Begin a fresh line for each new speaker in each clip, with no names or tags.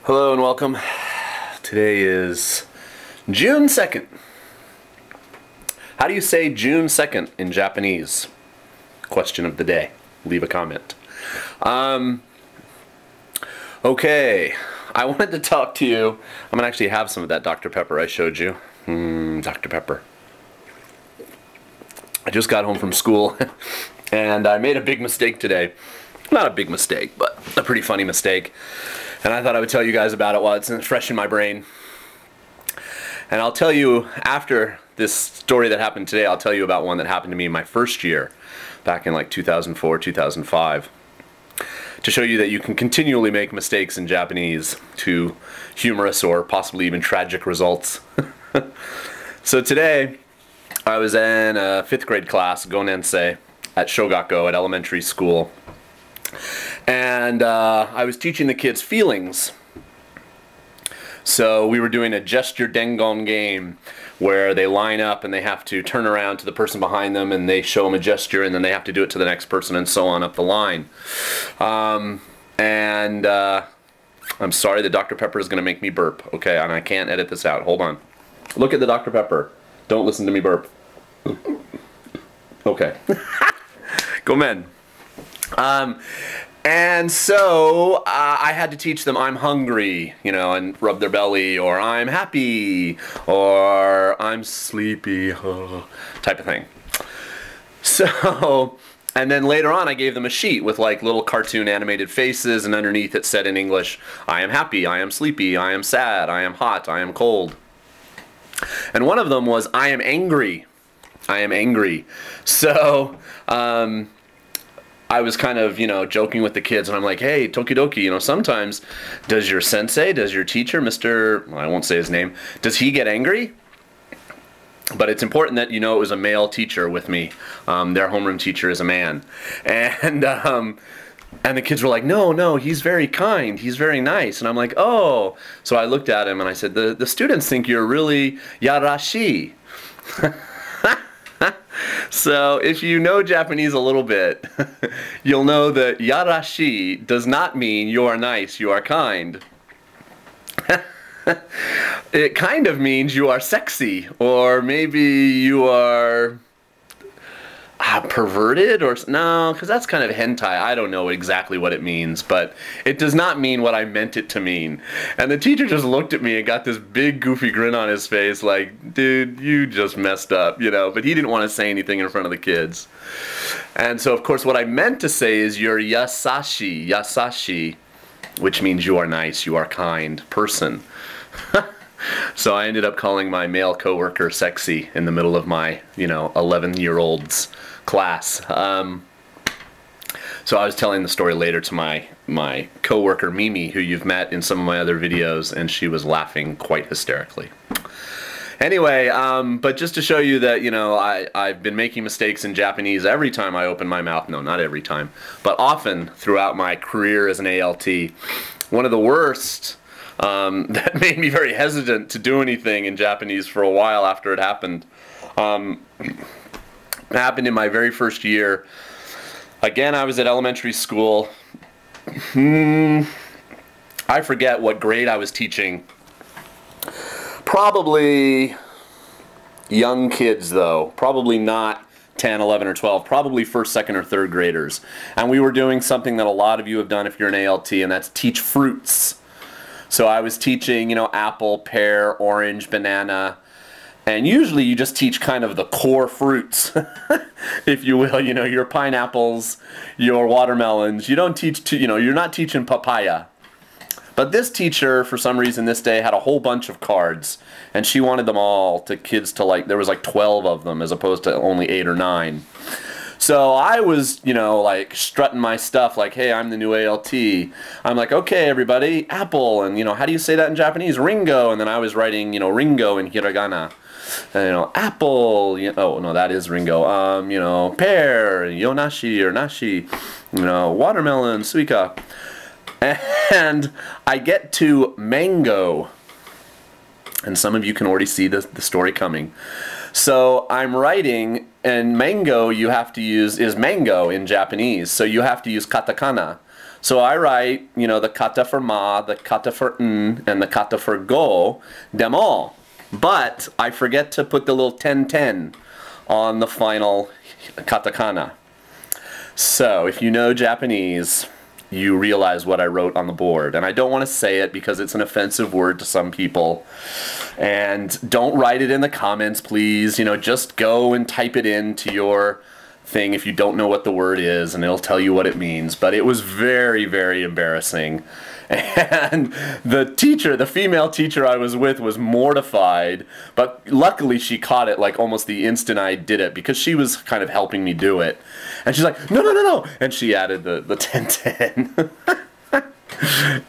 Hello and welcome. Today is June 2nd. How do you say June 2nd in Japanese? Question of the day. Leave a comment. Okay, I wanted to talk to you. I'm gonna actually have some of that Dr. Pepper I showed you. Dr. Pepper. I just got home from school and I made a big mistake today. Not a big mistake, but a pretty funny mistake. And I thought I would tell you guys about it while it's fresh in my brain. And I'll tell you, after this story that happened today, I'll tell you about one that happened to me in my first year, back in like 2004, 2005. To show you that you can continually make mistakes in Japanese to humorous or possibly even tragic results. So today, I was in a 5th grade class, Gonensei, at Shogakko, at elementary school. And I was teaching the kids feelings. So we were doing a gesture dengon game where they line up and they have to turn around to the person behind them and they show them a gesture and then they have to do it to the next person and so on up the line. I'm sorry, the Dr. Pepper is going to make me burp, okay? And I can't edit this out. Hold on. Look at the Dr. Pepper. Don't listen to me burp. Okay. Go men. And so I had to teach them I'm hungry, you know, and rub their belly, or I'm happy, or I'm sleepy, type of thing. So, and then later on I gave them a sheet with like little cartoon animated faces, and underneath it said in English, I am happy, I am sleepy, I am sad, I am hot, I am cold. And one of them was I am angry. I am angry. So, I was kind of, you know, joking with the kids, and I'm like, hey, Tokidoki, you know, sometimes does your sensei, does your teacher, Mr., well, I won't say his name, does he get angry? But it's important that you know it was a male teacher with me. Their homeroom teacher is a man. And the kids were like, no, he's very kind, he's very nice. And I'm like, oh. So I looked at him and I said, the students think you're really yarashi. So if you know Japanese a little bit, you'll know that yarashi does not mean you are nice, you are kind. It kind of means you are sexy, or maybe you are perverted, or no, because that's kind of hentai. I don't know exactly what it means, but it does not mean what I meant it to mean. And the teacher just looked at me and got this big goofy grin on his face like, dude, you just messed up, you know, but he didn't want to say anything in front of the kids. And so of course what I meant to say is you're yasashi, which means you are nice, you are kind person. So I ended up calling my male coworker sexy in the middle of my, you know, 11-year-old's class. So I was telling the story later to my coworker Mimi, who you've met in some of my other videos, and she was laughing quite hysterically. Anyway, but just to show you that, you know, I've been making mistakes in Japanese every time I open my mouth. No, not every time, but often throughout my career as an ALT. One of the worst that made me very hesitant to do anything in Japanese for a while after it happened. It happened in my very first year. Again, I was at elementary school. I forget what grade I was teaching. Probably young kids though. Probably not 10, 11, or 12. Probably 1st, 2nd, or 3rd graders. And we were doing something that a lot of you have done if you're an ALT, and that's teach fruits. So I was teaching, you know, apple, pear, orange, banana, and usually you just teach kind of the core fruits, if you will, you know, your pineapples, your watermelons. You don't teach, you know, you're not teaching papaya. But this teacher, for some reason this day, had a whole bunch of cards, and she wanted them all to kids to like, there was like 12 of them as opposed to only 8 or 9. So I was, you know, like strutting my stuff like, hey, I'm the new ALT. I'm like, okay, everybody, apple, and, you know, how do you say that in Japanese? Ringo. And then I was writing, you know, Ringo in hiragana. And, you know, apple, you know, oh, no, that is Ringo. You know, pear, yonashi or nashi, you know, watermelon, suika. And I get to mango. And some of you can already see the story coming. So I'm writing, and mango you have to use is mango in Japanese, so you have to use katakana. So I write, you know, the kata for ma, the kata for n, and the kata for go, demo. But I forget to put the little 10-10 on the final katakana. So if you know Japanese, you realize what I wrote on the board. And I don't want to say it because it's an offensive word to some people. And don't write it in the comments, please. You know, just go and type it into your thing if you don't know what the word is, and it'll tell you what it means. But it was very, very embarrassing. And the teacher, the female teacher I was with, was mortified, but luckily she caught it like almost the instant I did it, because she was kind of helping me do it. And she's like, no, no, no, no, and she added the 10-10.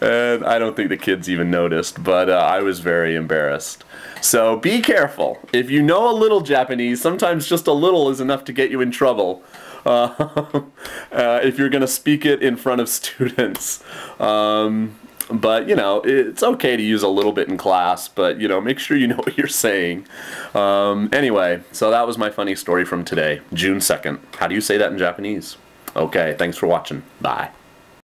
And I don't think the kids even noticed, but I was very embarrassed. So be careful. If you know a little Japanese, sometimes just a little is enough to get you in trouble. If you're going to speak it in front of students. But, you know, it's okay to use a little bit in class, but, you know, make sure you know what you're saying. Anyway, so that was my funny story from today, June 2nd. How do you say that in Japanese? Okay, thanks for watching. Bye.